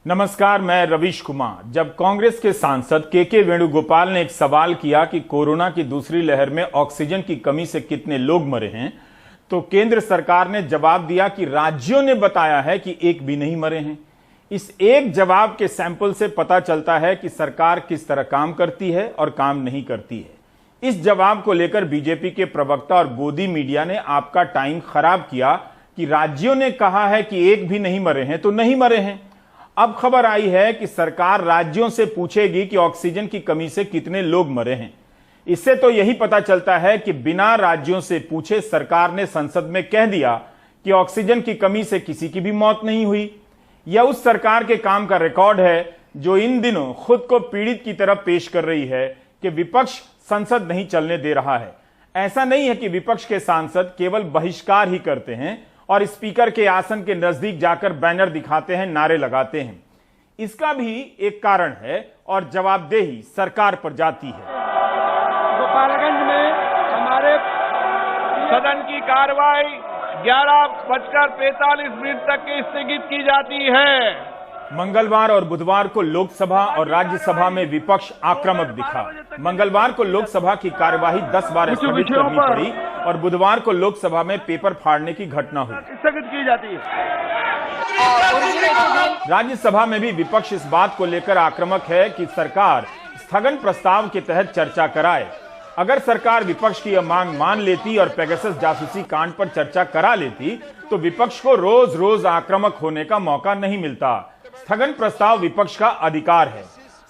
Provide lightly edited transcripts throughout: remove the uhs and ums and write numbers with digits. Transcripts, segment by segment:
नमस्कार, मैं रवीश कुमार। जब कांग्रेस के सांसद के वेणुगोपाल ने एक सवाल किया कि कोरोना की दूसरी लहर में ऑक्सीजन की कमी से कितने लोग मरे हैं, तो केंद्र सरकार ने जवाब दिया कि राज्यों ने बताया है कि एक भी नहीं मरे हैं। इस एक जवाब के सैंपल से पता चलता है कि सरकार किस तरह काम करती है और काम नहीं करती है। इस जवाब को लेकर बीजेपी के प्रवक्ता और गोदी मीडिया ने आपका टाइम खराब किया कि राज्यों ने कहा है कि एक भी नहीं मरे हैं, तो नहीं मरे हैं। अब खबर आई है कि सरकार राज्यों से पूछेगी कि ऑक्सीजन की कमी से कितने लोग मरे हैं। इससे तो यही पता चलता है कि बिना राज्यों से पूछे सरकार ने संसद में कह दिया कि ऑक्सीजन की कमी से किसी की भी मौत नहीं हुई। यह उस सरकार के काम का रिकॉर्ड है जो इन दिनों खुद को पीड़ित की तरह पेश कर रही है कि विपक्ष संसद नहीं चलने दे रहा है। ऐसा नहीं है कि विपक्ष के सांसद केवल बहिष्कार ही करते हैं और स्पीकर के आसन के नजदीक जाकर बैनर दिखाते हैं, नारे लगाते हैं। इसका भी एक कारण है और जवाबदेही सरकार पर जाती है। गोपालगंज में हमारे सदन की कार्रवाई 11:45 तक स्थगित की जाती है। मंगलवार और बुधवार को लोकसभा और राज्यसभा में विपक्ष आक्रामक दिखा। मंगलवार को लोकसभा की कार्यवाही 10 बार स्थगित करनी पड़ी और बुधवार को लोकसभा में पेपर फाड़ने की घटना हुई, स्थगित की जाती है। राज्यसभा में भी विपक्ष इस बात को लेकर आक्रामक है कि सरकार स्थगन प्रस्ताव के तहत चर्चा कराए। अगर सरकार विपक्ष की यह मांग मान लेती और पेगासस जासूसी कांड पर चर्चा करा लेती तो विपक्ष को रोज रोज आक्रामक होने का मौका नहीं मिलता। स्थगन प्रस्ताव विपक्ष का अधिकार है।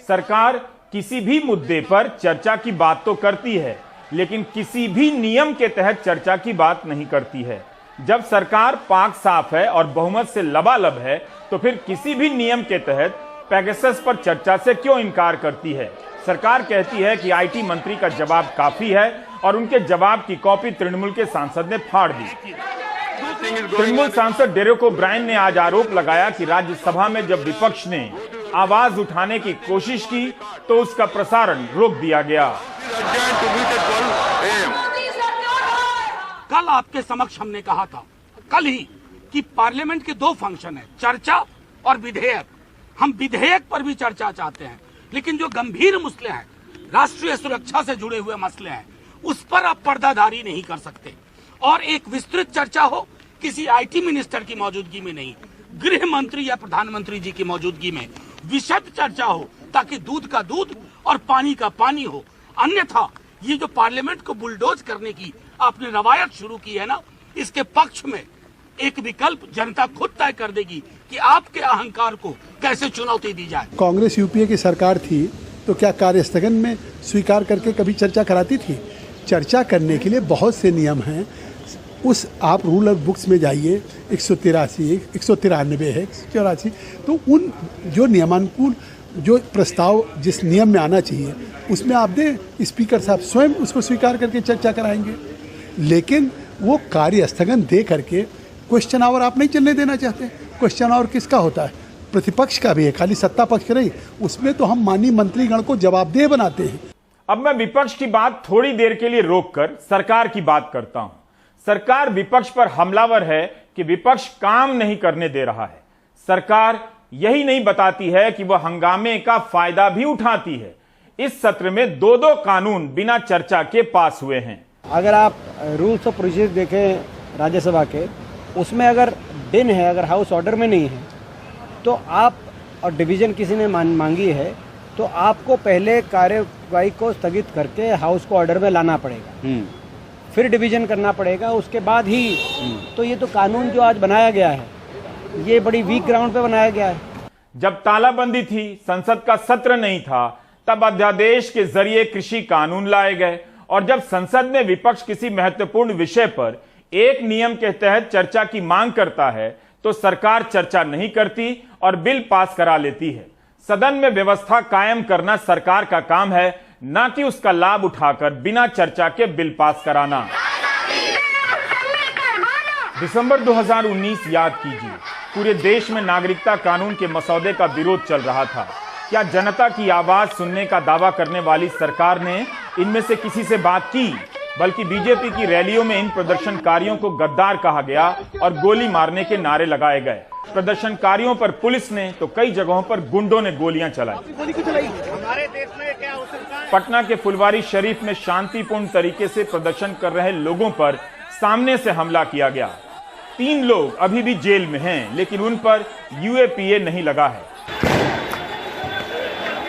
सरकार किसी भी मुद्दे पर चर्चा की बात तो करती है, लेकिन किसी भी नियम के तहत चर्चा की बात नहीं करती है। जब सरकार पाक साफ है और बहुमत से लबालब है, तो फिर किसी भी नियम के तहत पेगासस पर चर्चा से क्यों इनकार करती है? सरकार कहती है कि आईटी मंत्री का जवाब काफी है और उनके जवाब की कॉपी तृणमूल के सांसद ने फाड़ दी। तृणमूल सांसद डेरेक ओब्रायन ने आज आरोप लगाया कि राज्यसभा में जब विपक्ष ने आवाज उठाने की कोशिश की तो उसका प्रसारण रोक दिया गया। कल आपके समक्ष हमने कहा था, कल ही, कि पार्लियामेंट के दो फंक्शन है, चर्चा और विधेयक। हम विधेयक पर भी चर्चा चाहते हैं, लेकिन जो गंभीर मसले हैं, राष्ट्रीय सुरक्षा से जुड़े हुए मसले हैं, उस पर आप पर्दादारी नहीं कर सकते। और एक विस्तृत चर्चा हो, किसी आईटी मिनिस्टर की मौजूदगी में नहीं, गृह मंत्री या प्रधानमंत्री जी की मौजूदगी में विशद चर्चा हो, ताकि दूध का दूध और पानी का पानी हो। अन्यथा ये जो पार्लियामेंट को बुलडोज करने की आपने रवायत शुरू की है ना, इसके पक्ष में एक विकल्प जनता खुद तय कर देगी कि आपके अहंकार को कैसे चुनौती दी जाए। कांग्रेस यूपीए की सरकार थी तो क्या कार्य स्थगन में स्वीकार करके कभी चर्चा कराती थी? चर्चा करने के लिए बहुत से नियम हैं। उस आप रूल ऑफ बुक्स में जाइए, 183, 193 है, 184, तो उन जो नियमानुकूल जो प्रस्ताव जिस नियम में आना चाहिए उसमें आप दें, स्पीकर साहब स्वयं उसको स्वीकार करके चर्चा कराएंगे। लेकिन वो कार्य स्थगन दे करके क्वेश्चन आवर आप नहीं चलने देना चाहते। क्वेश्चन आवर किसका होता है? प्रतिपक्ष का भी है, खाली सत्ता पक्ष नहीं। उसमें तो हम माननीय मंत्रीगण को जवाबदेह बनाते हैं। अब मैं विपक्ष की बात थोड़ी देर के लिए रोककर सरकार की बात करता हूं। सरकार विपक्ष पर हमलावर है कि विपक्ष काम नहीं करने दे रहा है। सरकार यही नहीं बताती है कि वह हंगामे का फायदा भी उठाती है। इस सत्र में दो कानून बिना चर्चा के पास हुए हैं। अगर आप रूल्स ऑफ प्रोसीजर देखें राज्यसभा के, उसमें अगर दिन है, अगर हाउस ऑर्डर में नहीं है, तो आप, और डिवीजन किसी ने मांगी है, तो आपको पहले कार्यवाही को स्थगित करके हाउस को ऑर्डर में लाना पड़ेगा, फिर डिवीजन करना पड़ेगा, उसके बाद ही। तो ये तो कानून जो आज बनाया गया है, ये बड़ी वीक ग्राउंड पे बनाया गया है। जब तालाबंदी थी, संसद का सत्र नहीं था, तब अध्यादेश के जरिए कृषि कानून लाए गए। और जब संसद में विपक्ष किसी महत्वपूर्ण विषय पर एक नियम के तहत चर्चा की मांग करता है तो सरकार चर्चा नहीं करती और बिल पास करा लेती है। सदन में व्यवस्था कायम करना सरकार का काम है, न कि उसका लाभ उठाकर बिना चर्चा के बिल पास कराना। दिसंबर 2019 याद कीजिए, पूरे देश में नागरिकता कानून के मसौदे का विरोध चल रहा था। क्या जनता की आवाज सुनने का दावा करने वाली सरकार ने इनमें से किसी से बात की? बल्कि बीजेपी की रैलियों में इन प्रदर्शनकारियों को गद्दार कहा गया और गोली मारने के नारे लगाए गए। प्रदर्शनकारियों पर पुलिस ने तो कई जगहों पर गुंडों ने गोलियां चलाई। पटना के फुलवारी शरीफ में शांतिपूर्ण तरीके से प्रदर्शन कर रहे लोगों पर सामने से हमला किया गया। 3 लोग अभी भी जेल में हैं, लेकिन उन पर यूएपीए नहीं लगा है।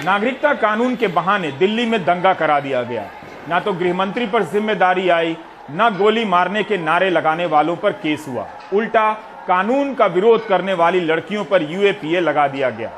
नागरिकता कानून के बहाने दिल्ली में दंगा करा दिया गया। ना तो गृहमंत्री पर जिम्मेदारी आई, ना गोली मारने के नारे लगाने वालों पर केस हुआ। उल्टा कानून का विरोध करने वाली लड़कियों पर यूएपीए लगा दिया गया।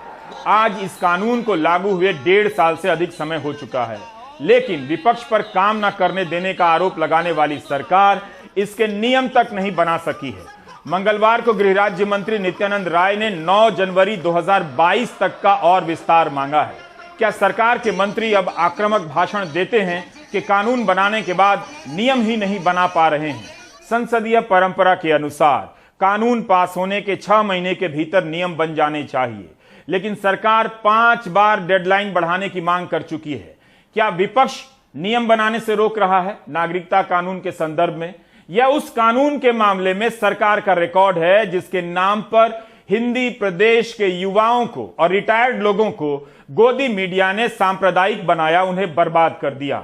आज इस कानून को लागू हुए 1.5 साल से अधिक समय हो चुका है, लेकिन विपक्ष पर काम न करने देने का आरोप लगाने वाली सरकार इसके नियम तक नहीं बना सकी है। मंगलवार को गृह राज्य मंत्री नित्यानंद राय ने 9 जनवरी 2022 तक का और विस्तार मांगा है। क्या सरकार के मंत्री अब आक्रामक भाषण देते हैं कि कानून बनाने के बाद नियम ही नहीं बना पा रहे हैं? संसदीय परंपरा के अनुसार कानून पास होने के 6 महीने के भीतर नियम बन जाने चाहिए, लेकिन सरकार 5 बार डेडलाइन बढ़ाने की मांग कर चुकी है। क्या विपक्ष नियम बनाने से रोक रहा है? नागरिकता कानून के संदर्भ में या उस कानून के मामले में सरकार का रिकॉर्ड है जिसके नाम पर हिंदी प्रदेश के युवाओं को और रिटायर्ड लोगों को गोदी मीडिया ने सांप्रदायिक बनाया, उन्हें बर्बाद कर दिया।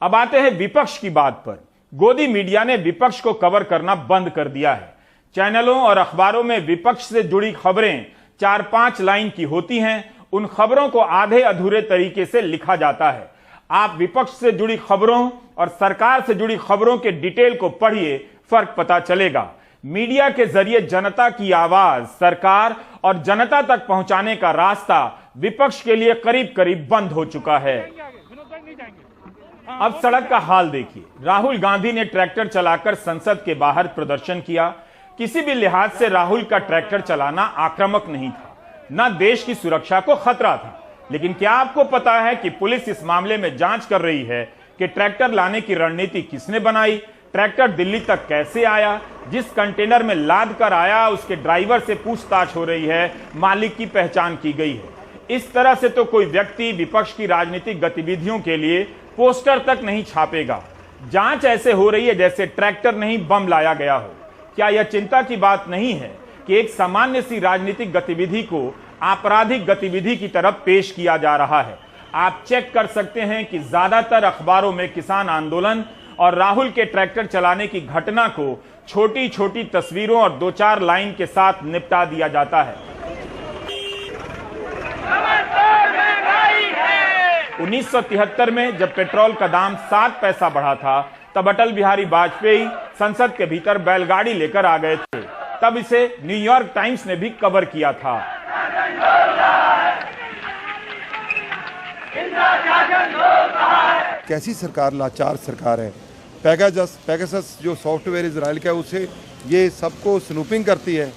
अब आते हैं विपक्ष की बात पर। गोदी मीडिया ने विपक्ष को कवर करना बंद कर दिया है। चैनलों और अखबारों में विपक्ष से जुड़ी खबरें 4-5 लाइन की होती हैं। उन खबरों को आधे अधूरे तरीके से लिखा जाता है। आप विपक्ष से जुड़ी खबरों और सरकार से जुड़ी खबरों के डिटेल को पढ़िए, फर्क पता चलेगा। मीडिया के जरिए जनता की आवाज सरकार और जनता तक पहुंचाने का रास्ता विपक्ष के लिए करीब करीब बंद हो चुका है। अब सड़क का हाल देखिए। राहुल गांधी ने ट्रैक्टर चलाकर संसद के बाहर प्रदर्शन किया। किसी भी लिहाज से राहुल का ट्रैक्टर चलाना आक्रामक नहीं था, न देश की सुरक्षा को खतरा था। लेकिन क्या आपको पता है कि पुलिस इस मामले में जांच कर रही है कि ट्रैक्टर लाने की रणनीति किसने बनाई? ट्रैक्टर दिल्ली तक कैसे आया? जिस कंटेनर में लाद कर आया उसके ड्राइवर से पूछताछ हो रही है, मालिक की पहचान की गई है। इस तरह से तो कोई व्यक्ति विपक्ष की राजनीतिक गतिविधियों के लिए पोस्टर तक नहीं छापेगा। जांच ऐसे हो रही है जैसे ट्रैक्टर नहीं बम लाया गया हो। क्या यह चिंता की बात नहीं है कि एक सामान्य सी राजनीतिक गतिविधि को आपराधिक गतिविधि की तरफ पेश किया जा रहा है? आप चेक कर सकते हैं कि ज्यादातर अखबारों में किसान आंदोलन और राहुल के ट्रैक्टर चलाने की घटना को छोटी छोटी तस्वीरों और 2-4 लाइन के साथ निपटा दिया जाता है। 1973 में जब पेट्रोल का दाम 7 पैसा बढ़ा था, तब अटल बिहारी वाजपेयी संसद के भीतर बैलगाड़ी लेकर आ गए थे। तब इसे न्यूयॉर्क टाइम्स ने भी कवर किया था। कैसी सरकार, लाचार सरकार है। पैगासस जो सॉफ्टवेयर इजराइल का है, उसे ये सबको स्नूपिंग करती है।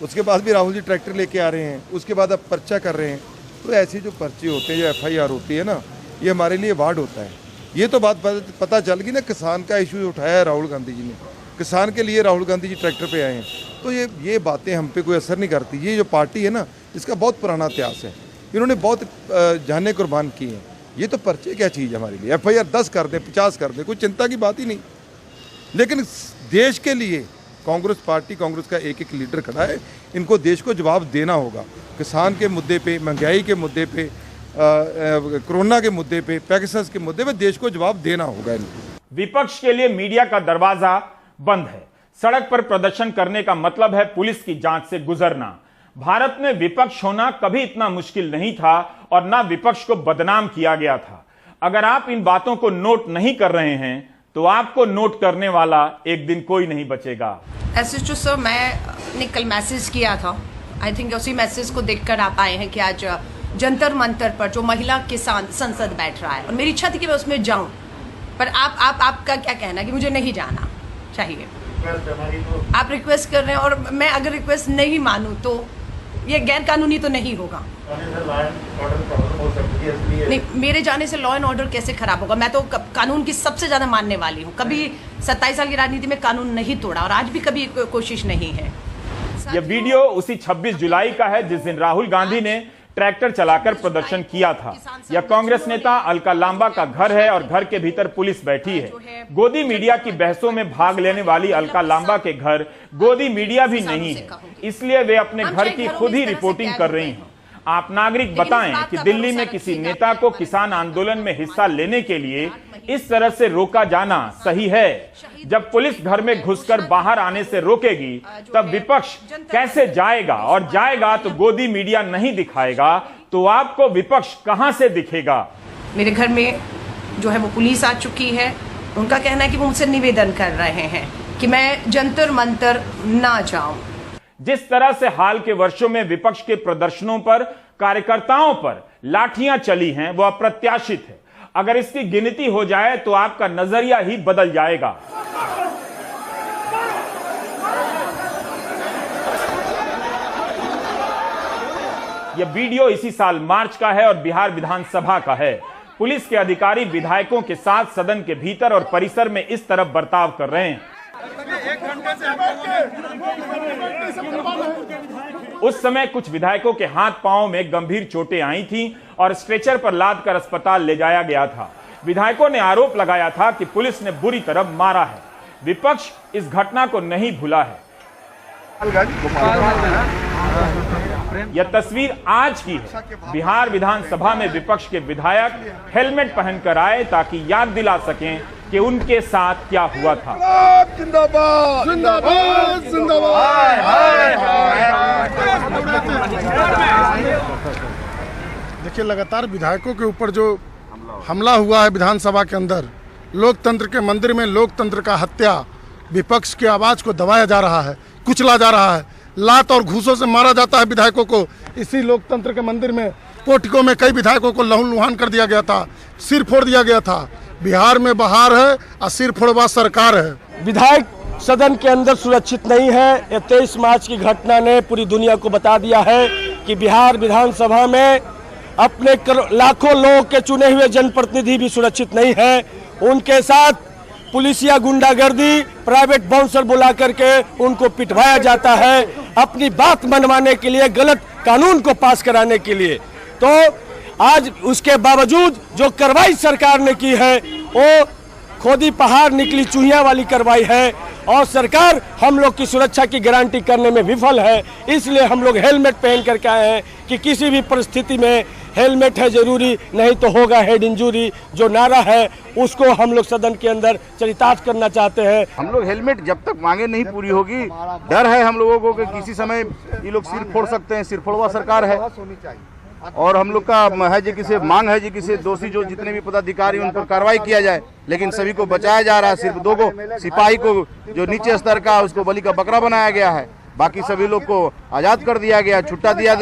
उसके बाद भी राहुल जी ट्रैक्टर लेके आ रहे हैं, उसके बाद अब पर्चा कर रहे हैं। तो ऐसी जो पर्चे होते हैं, जो FIR होती है ना, ये हमारे लिए वार्ड होता है। ये तो बात पता चल गई ना, किसान का इशू उठाया है राहुल गांधी जी ने, किसान के लिए राहुल गांधी जी ट्रैक्टर पे आए हैं। तो ये बातें हम पे कोई असर नहीं करती। ये जो पार्टी है ना, इसका बहुत पुराना इतिहास है। इन्होंने बहुत जाने कुर्बान की हैं। ये तो पर्चे क्या चीज़ है हमारे लिए। FIR 10 कर दें, 50 कर दें, कोई चिंता की बात ही नहीं। लेकिन देश के लिए कांग्रेस पार्टी, कांग्रेस का एक लीडर खड़ा है। इनको देश को जवाब देना होगा। किसान के मुद्दे पे, महंगाई के मुद्दे पे, कोरोना के मुद्दे पे, पैगासस के मुद्दे पे देश को जवाब देना होगा इनको। विपक्ष के लिए मीडिया का दरवाजा बंद है। सड़क पर प्रदर्शन करने का मतलब है पुलिस की जांच से गुजरना। भारत में विपक्ष होना कभी इतना मुश्किल नहीं था और ना विपक्ष को बदनाम किया गया था। अगर आप इन बातों को नोट नहीं कर रहे हैं तो आपको नोट करने वाला एक दिन कोई नहीं बचेगा। SHO सर, मैंने कल मैसेज किया था। आई थिंक उसी मैसेज को देखकर आप आए हैं कि आज जंतर मंतर पर जो महिला किसान संसद बैठ रहा है, और मेरी इच्छा थी कि मैं उसमें जाऊं, पर आपका क्या कहना है कि मुझे नहीं जाना चाहिए? आप रिक्वेस्ट कर रहे हैं, और मैं अगर रिक्वेस्ट नहीं मानूं तो ये गैर कानूनी तो नहीं होगा? नहीं, मेरे जाने से लॉ एंड ऑर्डर कैसे खराब होगा? मैं तो कानून की सबसे ज्यादा मानने वाली हूँ। कभी 27 साल की राजनीति में कानून नहीं तोड़ा और आज भी कभी कोशिश नहीं है। यह वीडियो उसी 26 जुलाई का है जिस दिन राहुल गांधी ने ट्रैक्टर चलाकर प्रदर्शन किया था। यह कांग्रेस नेता अलका लांबा का घर है और घर के भीतर पुलिस बैठी है। गोदी मीडिया की बहसों में भाग लेने वाली अलका लांबा के घर गोदी मीडिया भी नहीं है, इसलिए वे अपने घर की खुद ही रिपोर्टिंग कर रही हैं। आप नागरिक बताएं कि दिल्ली में किसी नेता को किसान आंदोलन में हिस्सा लेने के लिए इस तरह से रोका जाना सही है? जब पुलिस घर में घुसकर बाहर आने से रोकेगी तब विपक्ष कैसे जाएगा, और जाएगा तो गोदी मीडिया नहीं दिखाएगा तो आपको विपक्ष कहां से दिखेगा? मेरे घर में जो है वो पुलिस आ चुकी है। उनका कहना है कि वो मुझसे निवेदन कर रहे हैं कि मैं जंतर मंतर ना जाऊं। जिस तरह से हाल के वर्षों में विपक्ष के प्रदर्शनों पर, कार्यकर्ताओं पर लाठियां चली हैं, वह अप्रत्याशित है। अगर इसकी गिनती हो जाए तो आपका नजरिया ही बदल जाएगा। यह वीडियो इसी साल मार्च का है और बिहार विधानसभा का है। पुलिस के अधिकारी विधायकों के साथ सदन के भीतर और परिसर में इस तरह बर्ताव कर रहे हैं। उस समय कुछ विधायकों के हाथ पांव में गंभीर चोटें आई थीं और स्ट्रेचर पर लादकर अस्पताल ले जाया गया था। विधायकों ने आरोप लगाया था कि पुलिस ने बुरी तरह मारा है। विपक्ष इस घटना को नहीं भूला है। यह तस्वीर आज की है। बिहार विधानसभा में विपक्ष के विधायक हेलमेट पहनकर आए ताकि याद दिला सकें कि उनके साथ क्या हुआ था। जिंदाबाद जिंदाबाद जिंदाबाद। देखिए, लगातार विधायकों के ऊपर जो हमला हुआ है विधानसभा के अंदर, लोकतंत्र के मंदिर में लोकतंत्र का हत्या, विपक्ष की आवाज को दबाया जा रहा है, कुचला जा रहा है, लात और घूसों से मारा जाता है विधायकों को। इसी लोकतंत्र के मंदिर में पोटिको में कई विधायकों को लहूलुहान कर दिया गया था, सिर फोड़ दिया गया था। बिहार में बहार है और सिर फोड़वा सरकार है। विधायक सदन के अंदर सुरक्षित नहीं है। ये 23 मार्च की घटना ने पूरी दुनिया को बता दिया है कि बिहार विधानसभा में अपने लाखों लोगों के चुने हुए जनप्रतिनिधि भी सुरक्षित नहीं है। उनके साथ पुलिसिया गुंडागर्दी, प्राइवेट बाउंसर बुला करके उनको पिटवाया जाता है अपनी बात मनवाने के लिए, गलत कानून को पास कराने के लिए। तो आज उसके बावजूद जो कार्रवाई सरकार ने की है वो खोदी पहाड़ निकली चूहिया वाली कार्रवाई है और सरकार हम लोग की सुरक्षा की गारंटी करने में विफल है। इसलिए हम लोग हेलमेट पहन करके आए हैं कि किसी भी परिस्थिति में हेलमेट है जरूरी, नहीं तो होगा हेड इंजरी। जो नारा है उसको हम लोग सदन के अंदर चरितार्थ करना चाहते हैं। हम लोग हेलमेट जब तक मांगे नहीं पूरी होगी, डर है हम लोगों को कि किसी समय ये लोग सिर फोड़ सकते हैं। सिर फोड़वा सरकार है और हम लोग का है जी किसी मांग है जी किसी दोषी जो जितने भी पदाधिकारी उन पर कार्रवाई किया जाए, लेकिन सभी को बचाया जा रहा है। सिर्फ 2 को सिपाही को जो नीचे स्तर का उसको बलि का बकरा बनाया गया है, बाकी सभी लोग को आजाद कर दिया गया, छुट्टा दिया,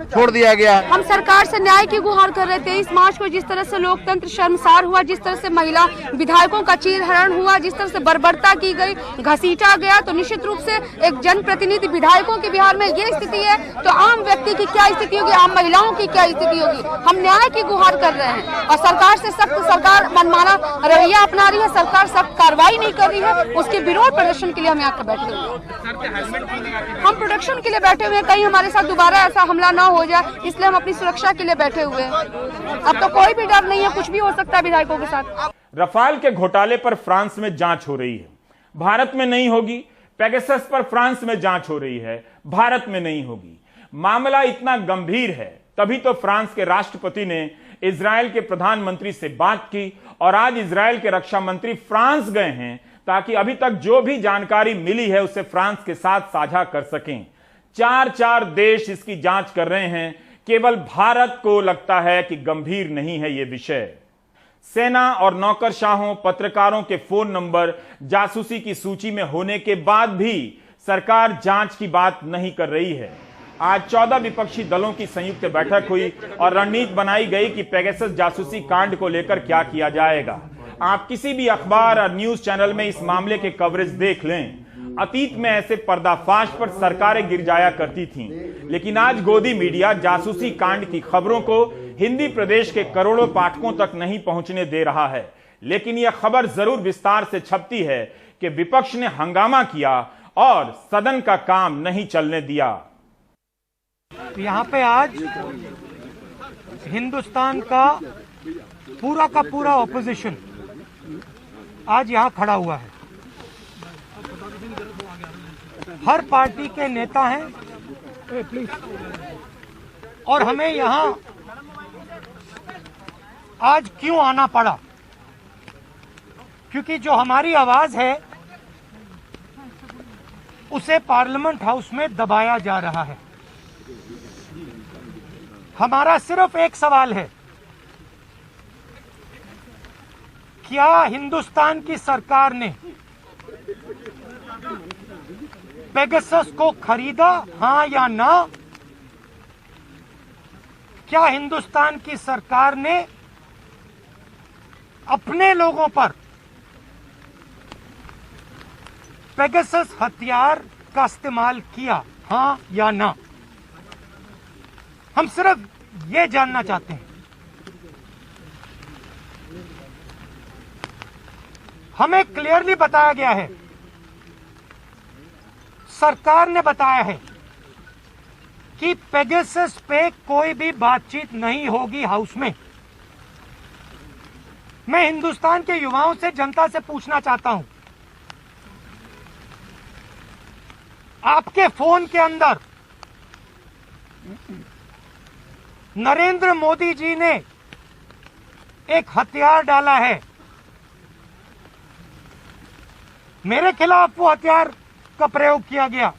छोड़ दिया गया। हम सरकार से न्याय की गुहार कर रहे थे। 23 मार्च को जिस तरह से लोकतंत्र शर्मसार हुआ, जिस तरह से महिला विधायकों का चीरहरण हुआ, जिस तरह से बर्बरता की गई, घसीटा गया, तो निश्चित रूप से एक जनप्रतिनिधि विधायकों की बिहार में ये स्थिति है तो आम व्यक्ति की क्या स्थिति होगी, आम महिलाओं की क्या स्थिति होगी। हम न्याय की गुहार कर रहे हैं और सरकार से सख्त, सरकार मनमाना रवैया अपना रही है, सरकार सख्त कार्रवाई नहीं कर रही है। उसके विरोध प्रदर्शन के लिए हम यहाँ बैठे हुए, हम प्रोटेक्शन के लिए बैठे हुए हैं, कहीं हमारे साथ दोबारा ऐसा हमला ना हो जाए, इसलिए हम अपनी सुरक्षा के लिए बैठे हुए हैं। अब तो कोई भी डर नहीं है, कुछ भी हो सकता है विधायकों के साथ। रफाल के घोटाले पर फ्रांस में जांच हो रही है, भारत में नहीं होगी। पेगासस पर फ्रांस में जांच हो रही है, भारत में नहीं होगी। मामला इतना गंभीर है तभी तो फ्रांस के राष्ट्रपति ने इजरायल के प्रधानमंत्री से बात की और आज इजरायल के रक्षा मंत्री फ्रांस गए हैं ताकि अभी तक जो भी जानकारी मिली है उसे फ्रांस के साथ साझा कर सकें। 4 देश इसकी जांच कर रहे हैं। केवल भारत को लगता है कि गंभीर नहीं है यह विषय। सेना और नौकरशाहों, पत्रकारों के फोन नंबर जासूसी की सूची में होने के बाद भी सरकार जांच की बात नहीं कर रही है। आज 14 विपक्षी दलों की संयुक्त बैठक हुई और रणनीति बनाई गई कि पेगासस जासूसी कांड को लेकर क्या किया जाएगा। आप किसी भी अखबार और न्यूज चैनल में इस मामले के कवरेज देख लें। अतीत में ऐसे पर्दाफाश पर सरकारें गिर जाया करती थीं, लेकिन आज गोदी मीडिया जासूसी कांड की खबरों को हिंदी प्रदेश के करोड़ों पाठकों तक नहीं पहुंचने दे रहा है। लेकिन यह खबर जरूर विस्तार से छपती है कि विपक्ष ने हंगामा किया और सदन का काम नहीं चलने दिया। यहाँ पे आज हिंदुस्तान का पूरा ऑपोजिशन आज यहाँ खड़ा हुआ है। हर पार्टी के नेता हैं और हमें यहाँ आज क्यों आना पड़ा? क्योंकि जो हमारी आवाज है उसे पार्लियामेंट हाउस में दबाया जा रहा है। हमारा सिर्फ एक सवाल है, क्या हिंदुस्तान की सरकार ने पेगासस को खरीदा, हां या ना? क्या हिंदुस्तान की सरकार ने अपने लोगों पर पेगासस हथियार का इस्तेमाल किया, हां या ना? हम सिर्फ ये जानना चाहते हैं। हमें क्लियरली बताया गया है, सरकार ने बताया है कि पेगासस पे कोई भी बातचीत नहीं होगी हाउस में। मैं हिंदुस्तान के युवाओं से, जनता से पूछना चाहता हूं, आपके फोन के अंदर नरेंद्र मोदी जी ने एक हथियार डाला है, मेरे खिलाफ वो हथियार का प्रयोग किया गया,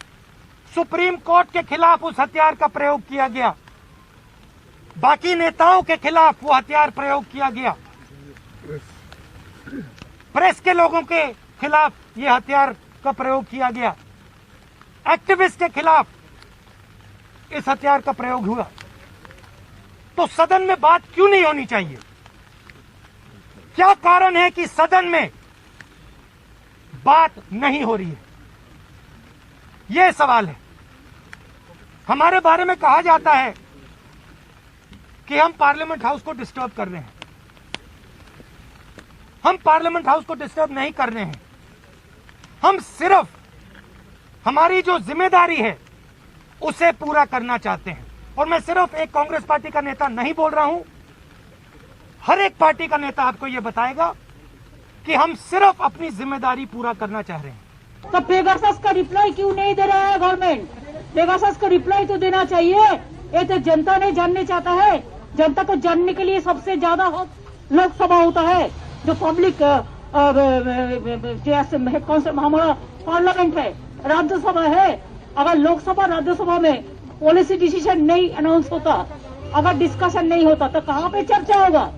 सुप्रीम कोर्ट के खिलाफ उस हथियार का प्रयोग किया गया, बाकी नेताओं के खिलाफ वो हथियार प्रयोग किया गया, प्रेस के लोगों के खिलाफ ये हथियार का प्रयोग किया गया, एक्टिविस्ट के खिलाफ इस हथियार का प्रयोग हुआ। तो सदन में बात क्यों नहीं होनी चाहिए? क्या कारण है कि सदन में बात नहीं हो रही है? यह सवाल है। हमारे बारे में कहा जाता है कि हम पार्लियामेंट हाउस को डिस्टर्ब कर रहे हैं। हम पार्लियामेंट हाउस को डिस्टर्ब नहीं कर रहे हैं। हम सिर्फ हमारी जो जिम्मेदारी है उसे पूरा करना चाहते हैं। और मैं सिर्फ एक कांग्रेस पार्टी का नेता नहीं बोल रहा हूं, हर एक पार्टी का नेता आपको यह बताएगा कि हम सिर्फ अपनी जिम्मेदारी पूरा करना चाह रहे हैं। तो पेगासस का रिप्लाई क्यों नहीं दे रहा है गवर्नमेंट? पेगासस का रिप्लाई तो देना चाहिए। ये तो जनता नहीं जानना चाहता है। जनता को जानने के लिए सबसे ज्यादा लोकसभा होता है, जो पब्लिक कौन सा हमारा पार्लियामेंट है, राज्यसभा है। अगर लोकसभा राज्यसभा में पॉलिसी डिसीजन नहीं अनाउंस होता, अगर डिस्कशन नहीं होता, तो कहाँ पे चर्चा होगा?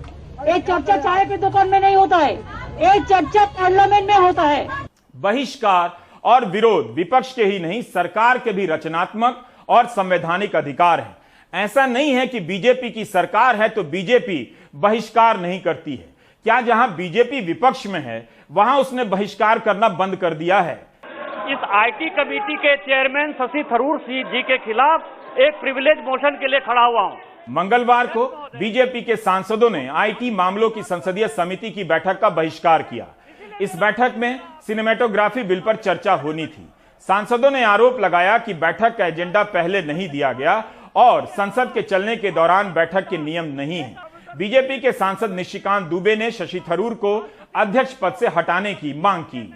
ये चर्चा चाय की दुकान में नहीं होता है, ये चर्चा पार्लियामेंट में होता है। बहिष्कार और विरोध विपक्ष के ही नहीं, सरकार के भी रचनात्मक और संवैधानिक अधिकार है। ऐसा नहीं है कि बीजेपी की सरकार है तो बीजेपी बहिष्कार नहीं करती है। क्या जहां बीजेपी विपक्ष में है वहां उसने बहिष्कार करना बंद कर दिया है? इस आईटी कमेटी के चेयरमैन शशि थरूर जी के खिलाफ एक प्रिविलेज मोशन के लिए खड़ा हुआ हूं। मंगलवार को बीजेपी के सांसदों ने आईटी मामलों की संसदीय समिति की बैठक का बहिष्कार किया। इस बैठक में सिनेमेटोग्राफी बिल पर चर्चा होनी थी। सांसदों ने आरोप लगाया कि बैठक का एजेंडा पहले नहीं दिया गया और संसद के चलने के दौरान बैठक के नियम नहीं है। बीजेपी के सांसद निशिकांत दुबे ने शशि थरूर को अध्यक्ष पद से हटाने की मांग की।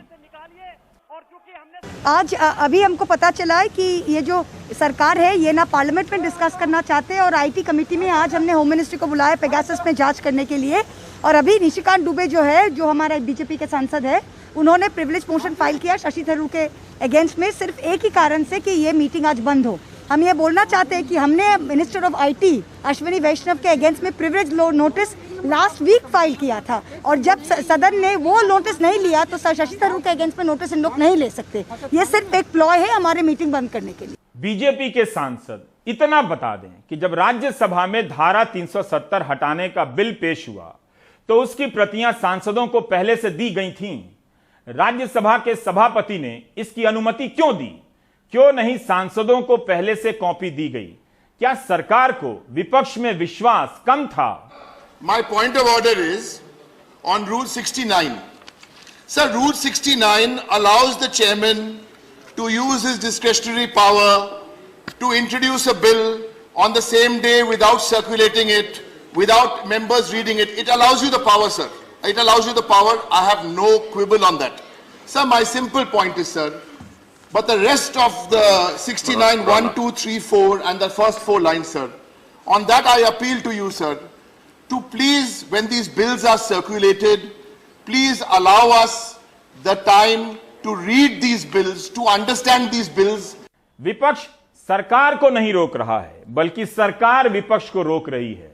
आज अभी हमको पता चला है कि ये जो सरकार है ये ना पार्लियामेंट में डिस्कस करना चाहते हैं और आईटी कमेटी में आज हमने होम मिनिस्ट्री को बुलाया पेगासस में जांच करने के लिए। और अभी निशिकांत दुबे जो है, जो हमारे बीजेपी के सांसद है, उन्होंने प्रिविलेज मोशन फाइल किया शशि थरूर के अगेंस्ट में, सिर्फ एक ही कारण से कि ये मीटिंग आज बंद हो। हम ये बोलना चाहते हैं कि हमने minister of IT Ashwini Vaishnaw के अगेंस्ट में privilege notice last week file किया था और जब सदन ने वो नोटिस नहीं लिया तो शशि थरूर के अगेंस्ट में नोटिस इन लोग नहीं ले सकते। ये सिर्फ एक प्लॉय है हमारे मीटिंग बंद करने के लिए। बीजेपी के सांसद इतना बता दें कि जब राज्यसभा में धारा 370 हटाने का बिल पेश हुआ तो उसकी प्रतियां सांसदों को पहले से दी गई थीं। राज्यसभा के सभापति ने इसकी अनुमति क्यों दी? क्यों नहीं सांसदों को पहले से कॉपी दी गई? क्या सरकार को विपक्ष में विश्वास कम था? My point of order is on Rule 69. Sir, Rule 69 allows the chairman to use his discretionary power to introduce a bill on the same day without circulating it, without members reading it. It allows you the power, sir. It allows you the power. I have no quibble on that. Sir, my simple point is, sir, but the rest of the 69, 1, 2, 3, 4 and the first 4 lines, sir, on that I appeal to you, sir, to please, when these bills are circulated, please allow us the time to read these bills, to understand these bills. विपक्ष सरकार को नहीं रोक रहा है, बल्कि सरकार विपक्ष को रोक रही है।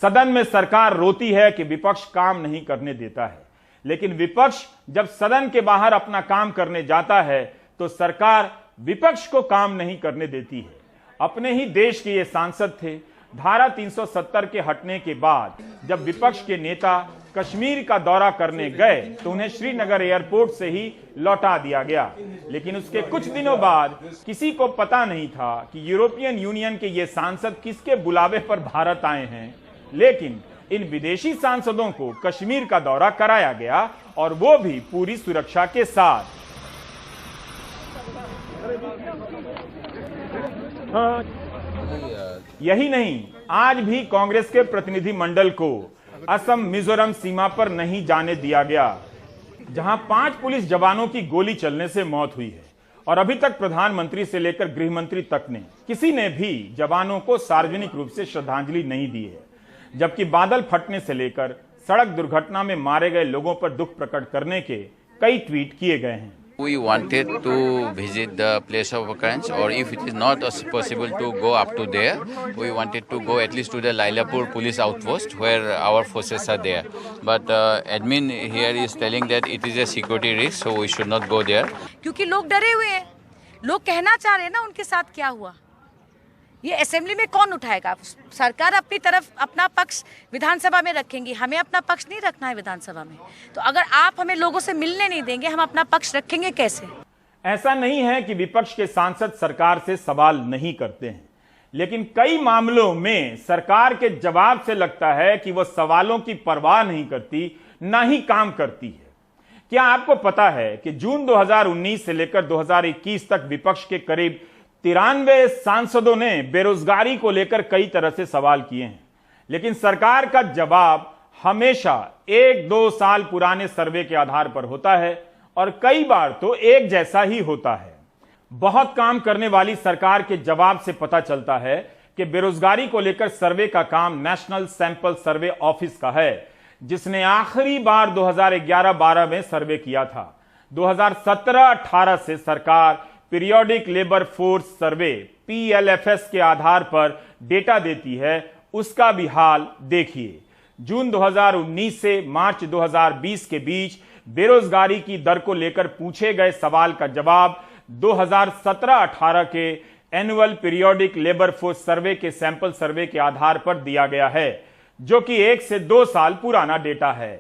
सदन में सरकार रोती है कि विपक्ष काम नहीं करने देता है, लेकिन विपक्ष जब सदन के बाहर अपना काम करने जाता है तो सरकार विपक्ष को काम नहीं करने देती है। अपने ही देश के ये सांसद थे। धारा 370 के हटने के बाद जब विपक्ष के नेता कश्मीर का दौरा करने गए तो उन्हें श्रीनगर एयरपोर्ट से ही लौटा दिया गया, लेकिन उसके कुछ दिनों बाद किसी को पता नहीं था कि यूरोपियन यूनियन के ये सांसद किसके बुलावे पर भारत आए हैं, लेकिन इन विदेशी सांसदों को कश्मीर का दौरा कराया गया और वो भी पूरी सुरक्षा के साथ। यही नहीं, आज भी कांग्रेस के प्रतिनिधि मंडल को असम मिजोरम सीमा पर नहीं जाने दिया गया, जहां 5 पुलिस जवानों की गोली चलने से मौत हुई है और अभी तक प्रधानमंत्री से लेकर गृह मंत्री तक ने किसी ने भी जवानों को सार्वजनिक रूप से श्रद्धांजलि नहीं दी है। जबकि बादल फटने से लेकर सड़क दुर्घटना में मारे गए लोगों पर दुख प्रकट करने के कई ट्वीट किए गए हैं। We wanted to visit the place of occurrence, or if it is not possible to go up to there, we wanted to go at least to the Lailapur police outpost where our forces are there. But admin here is telling that it is a security risk, so we should not go there. क्योंकि लोग डरे हुए हैं, लोग कहना चाह रहे हैं ना उनके साथ क्या हुआ। ये असेंबली में कौन उठाएगा? सरकार अपनी तरफ अपना पक्ष विधानसभा में रखेंगी, हमें अपना पक्ष नहीं रखना है विधानसभा में। तो अगर आप हमें लोगों से मिलने नहीं देंगे, हम अपना पक्ष रखेंगे कैसे? ऐसा नहीं है कि विपक्ष के सांसद सरकार से सवाल नहीं करते हैं, लेकिन कई मामलों में सरकार के जवाब से लगता है कि वह सवालों की परवाह नहीं करती, ना ही काम करती है। क्या आपको पता है कि जून 2019 से लेकर 2021 तक विपक्ष के करीब 93 सांसदों ने बेरोजगारी को लेकर कई तरह से सवाल किए हैं, लेकिन सरकार का जवाब हमेशा 1-2 साल पुराने सर्वे के आधार पर होता है और कई बार तो एक जैसा ही होता है। बहुत काम करने वाली सरकार के जवाब से पता चलता है कि बेरोजगारी को लेकर सर्वे का काम नेशनल सैंपल सर्वे ऑफिस का है, जिसने आखिरी बार 2011-12 में सर्वे किया था। 2017-18 से सरकार periodic labour force survey PLFS के आधार पर डेटा देती है, उसका भी हाल देखिए। जून 2019 से मार्च 2020 के बीच बेरोजगारी की दर को लेकर पूछे गए सवाल का जवाब 2017-18 के annual periodic labour force survey के सैंपल सर्वे के आधार पर दिया गया है, जो कि 1 से 2 साल पुराना डेटा है।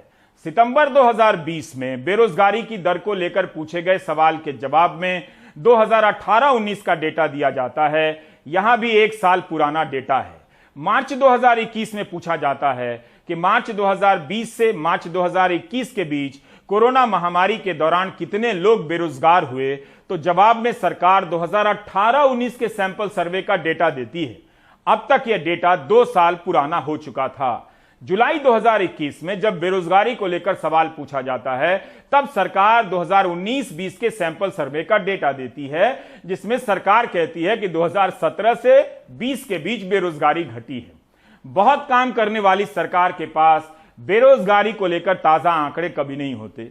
सितंबर 2020 में बेरोजगारी की दर को लेकर पूछे गए सवाल के जवाब में 2018-19 का डेटा दिया जाता है, यहां भी 1 साल पुराना डेटा है। मार्च 2021 में पूछा जाता है कि मार्च 2020 से मार्च 2021 के बीच कोरोना महामारी के दौरान कितने लोग बेरोजगार हुए, तो जवाब में सरकार 2018-19 के सैंपल सर्वे का डेटा देती है। अब तक यह डेटा 2 साल पुराना हो चुका था। जुलाई 2021 में जब बेरोजगारी को लेकर सवाल पूछा जाता है, तब सरकार 2019-20 के सैंपल सर्वे का डेटा देती है, जिसमें सरकार कहती है कि 2017 से 20 के बीच बेरोजगारी घटी है। बहुत काम करने वाली सरकार के पास बेरोजगारी को लेकर ताजा आंकड़े कभी नहीं होते।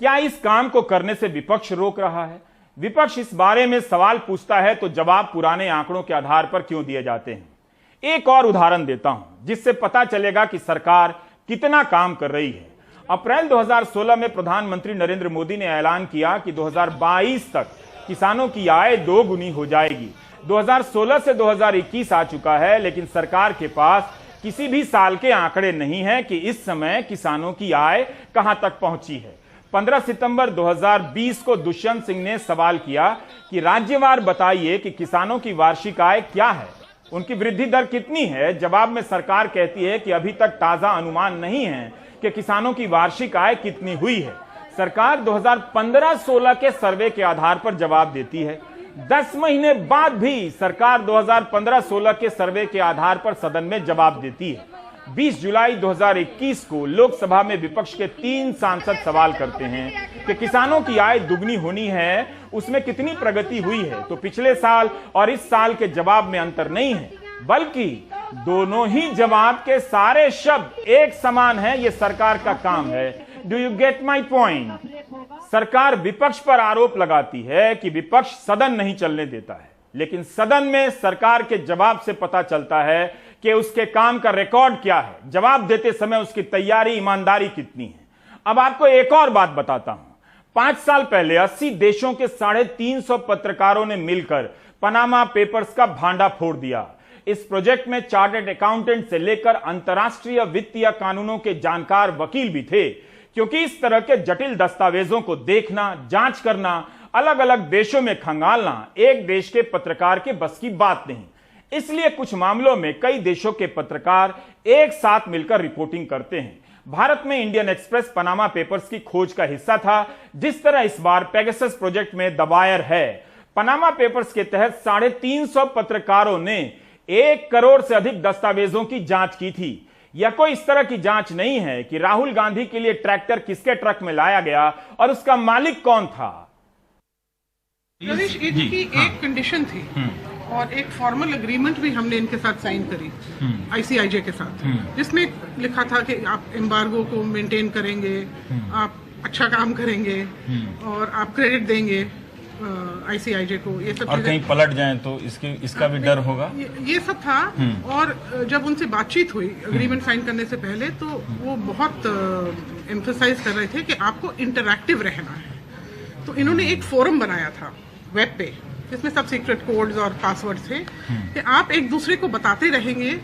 क्या इस काम को करने से विपक्ष रोक रहा है? विपक्ष इस बारे में सवाल पूछता है तो जवाब पुराने आंकड़ों के आधार पर क्यों दिए जाते हैं? एक और उदाहरण देता हूं, जिससे पता चलेगा कि सरकार कितना काम कर रही है। अप्रैल 2016 में प्रधानमंत्री नरेंद्र मोदी ने ऐलान किया कि 2022 तक किसानों की आय 2 गुनी हो जाएगी। 2016 से 2021 आ चुका है, लेकिन सरकार के पास किसी भी साल के आंकड़े नहीं है कि इस समय किसानों की आय कहां तक पहुंची है। 15 सितंबर 2020 को दुष्यंत सिंह ने सवाल किया कि राज्यवार बताइए कि किसानों की वार्षिक आय क्या है, उनकी वृद्धि दर कितनी है। जवाब में सरकार कहती है कि अभी तक ताजा अनुमान नहीं है कि किसानों की वार्षिक आय कितनी हुई है। सरकार 2015-16 के सर्वे के आधार पर जवाब देती है। 10 महीने बाद भी सरकार 2015-16 के सर्वे के आधार पर सदन में जवाब देती है। 20 जुलाई 2021 को लोकसभा में विपक्ष के 3 सांसद सवाल करते हैं कि किसानों की आय दुगनी होनी है, उसमें कितनी प्रगति हुई है। तो पिछले साल और इस साल के जवाब में अंतर नहीं है, बल्कि दोनों ही जवाब के सारे शब्द एक समान है। यह सरकार का काम है। Do you get my point? सरकार विपक्ष पर आरोप लगाती है कि विपक्ष सदन नहीं चलने देता है, लेकिन सदन में सरकार के जवाब से पता चलता है कि उसके काम का रिकॉर्ड क्या है, जवाब देते समय उसकी तैयारी, ईमानदारी कितनी है। अब आपको एक और बात बताता हूं। 5 साल पहले 80 देशों के 350 पत्रकारों ने मिलकर पनामा पेपर्स का भांडा फोड़ दिया। इस प्रोजेक्ट में चार्टर्ड अकाउंटेंट से लेकर अंतर्राष्ट्रीय वित्तीय कानूनों के जानकार वकील भी थे, क्योंकि इस तरह के जटिल दस्तावेजों को देखना, जांच करना, अलग अलग देशों में खंगालना एक देश के पत्रकार के बस की बात नहीं। इसलिए कुछ मामलों में कई देशों के पत्रकार एक साथ मिलकर रिपोर्टिंग करते हैं। भारत में इंडियन एक्सप्रेस पनामा पेपर्स की खोज का हिस्सा था, जिस तरह इस बार पेगासस प्रोजेक्ट में द वायर है। पनामा पेपर्स के तहत 350 पत्रकारों ने 1 करोड़ से अधिक दस्तावेजों की जांच की थी। यह कोई इस तरह की जांच नहीं है कि राहुल गांधी के लिए ट्रैक्टर किसके ट्रक में लाया गया और उसका मालिक कौन था। रवीश, इनकी एक कंडीशन थी और एक फॉर्मल एग्रीमेंट भी हमने इनके साथ साइन करी आईसीआईजे के साथ, जिसमें लिखा था कि आप एम्बार्गो को मेंटेन करेंगे, आप अच्छा काम करेंगे और आप क्रेडिट देंगे आईसीआईजे को। ये सब और कहीं पलट जाए तो इसका भी डर होगा। ये सब था। और जब उनसे बातचीत हुई एग्रीमेंट साइन करने से पहले, तो वो बहुत एम्फसाइज कर रहे थे कि आपको इंटरैक्टिव रहना है। तो इन्होंने एक फोरम बनाया था वेब पे, जिसमें सब सीक्रेट कोड्स और पासवर्ड थे कि आप एक दूसरे को बताते रहेंगे।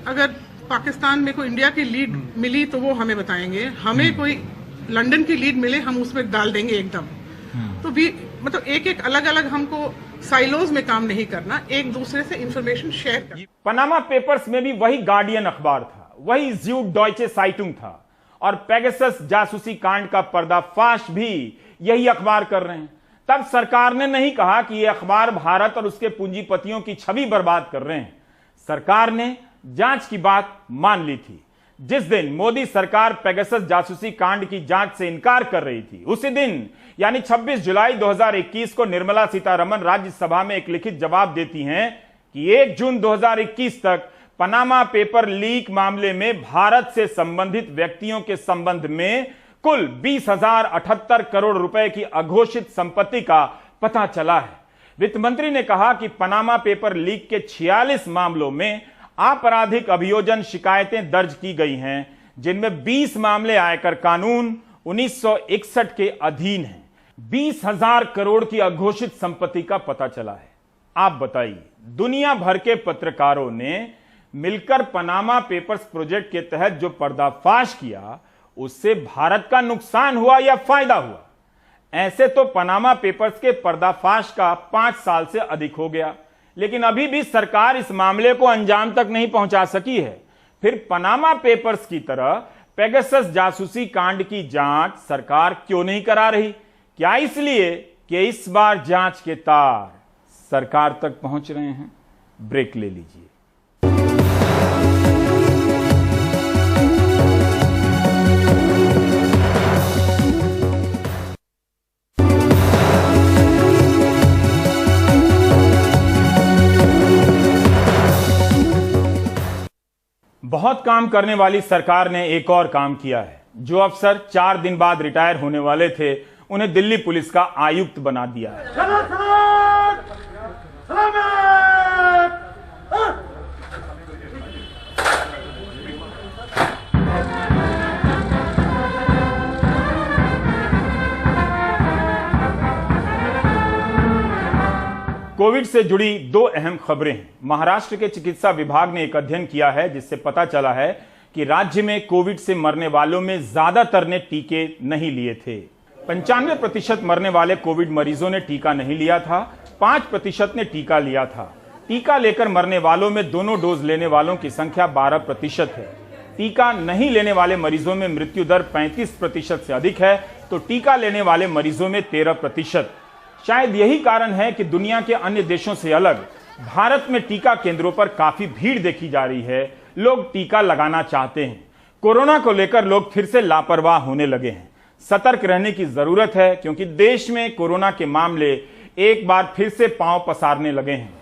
अगर पाकिस्तान में कोई इंडिया की लीड मिली तो वो हमें बताएंगे, हमें कोई लंदन की लीड मिले हम उसमें डाल देंगे एकदम। तो भी मतलब एक अलग अलग हमको साइलोज में काम नहीं करना, एक दूसरे से इंफॉर्मेशन शेयर करना। पनामा पेपर्स में भी वही गार्डियन अखबार था, वही ज़्यूडॉयचे साइटुंग था, और पेगासस जासूसी कांड का पर्दाफाश भी यही अखबार कर रहे हैं। तब सरकार ने नहीं कहा कि यह अखबार भारत और उसके पूंजीपतियों की छवि बर्बाद कर रहे हैं। सरकार ने जांच की बात मान ली थी। जिस दिन मोदी सरकार पेगासस जासूसी कांड की जांच से इनकार कर रही थी, उसी दिन यानी 26 जुलाई 2021 को निर्मला सीतारमण राज्यसभा में एक लिखित जवाब देती हैं कि 1 जून 2021 तक पनामा पेपर लीक मामले में भारत से संबंधित व्यक्तियों के संबंध में कुल 20,078 करोड़ रुपए की अघोषित संपत्ति का पता चला है। वित्त मंत्री ने कहा कि पनामा पेपर लीक के 46 मामलों में आपराधिक अभियोजन शिकायतें दर्ज की गई हैं, जिनमें 20 मामले आयकर कानून 1961 के अधीन हैं। 20,000 करोड़ की अघोषित संपत्ति का पता चला है। आप बताइए, दुनिया भर के पत्रकारों ने मिलकर पनामा पेपर्स प्रोजेक्ट के तहत जो पर्दाफाश किया, उससे भारत का नुकसान हुआ या फायदा हुआ? ऐसे तो पनामा पेपर्स के पर्दाफाश का 5 साल से अधिक हो गया, लेकिन अभी भी सरकार इस मामले को अंजाम तक नहीं पहुंचा सकी है। फिर पनामा पेपर्स की तरह पेगासस जासूसी कांड की जांच सरकार क्यों नहीं करा रही? क्या इसलिए कि इस बार जांच के तार सरकार तक पहुंच रहे हैं? ब्रेक ले लीजिए। बहुत काम करने वाली सरकार ने एक और काम किया है। जो अफसर 4 दिन बाद रिटायर होने वाले थे, उन्हें दिल्ली पुलिस का आयुक्त बना दिया है। कोविड से जुड़ी 2 अहम खबरें हैं। महाराष्ट्र के चिकित्सा विभाग ने एक अध्ययन किया है, जिससे पता चला है कि राज्य में कोविड से मरने वालों में ज्यादातर ने टीके नहीं लिए थे। 95% मरने वाले कोविड मरीजों ने टीका नहीं लिया था, 5% ने टीका लिया था। टीका लेकर मरने वालों में दोनों डोज लेने वालों की संख्या 12% है। टीका नहीं लेने वाले मरीजों में मृत्यु दर 35% से अधिक है, तो टीका लेने वाले मरीजों में 13%। शायद यही कारण है कि दुनिया के अन्य देशों से अलग भारत में टीका केंद्रों पर काफी भीड़ देखी जा रही है। लोग टीका लगाना चाहते हैं। कोरोना को लेकर लोग फिर से लापरवाह होने लगे हैं। सतर्क रहने की जरूरत है, क्योंकि देश में कोरोना के मामले एक बार फिर से पांव पसारने लगे हैं।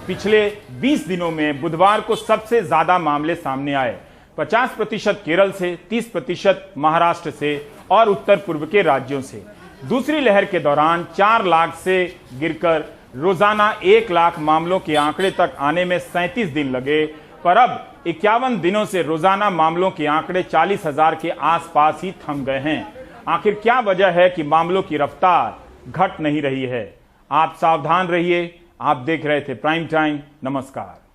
पिछले 20 दिनों में बुधवार को सबसे ज्यादा मामले सामने आए। 50% केरल से, 30% महाराष्ट्र से और उत्तर पूर्व के राज्यों से। दूसरी लहर के दौरान 4 लाख से गिरकर रोजाना 1 लाख मामलों के आंकड़े तक आने में 37 दिन लगे, पर अब 51 दिनों से रोजाना मामलों के आंकड़े 40,000 के आसपास ही थम गए हैं। आखिर क्या वजह है कि मामलों की रफ्तार घट नहीं रही है? आप सावधान रहिए। आप देख रहे थे प्राइम टाइम। नमस्कार।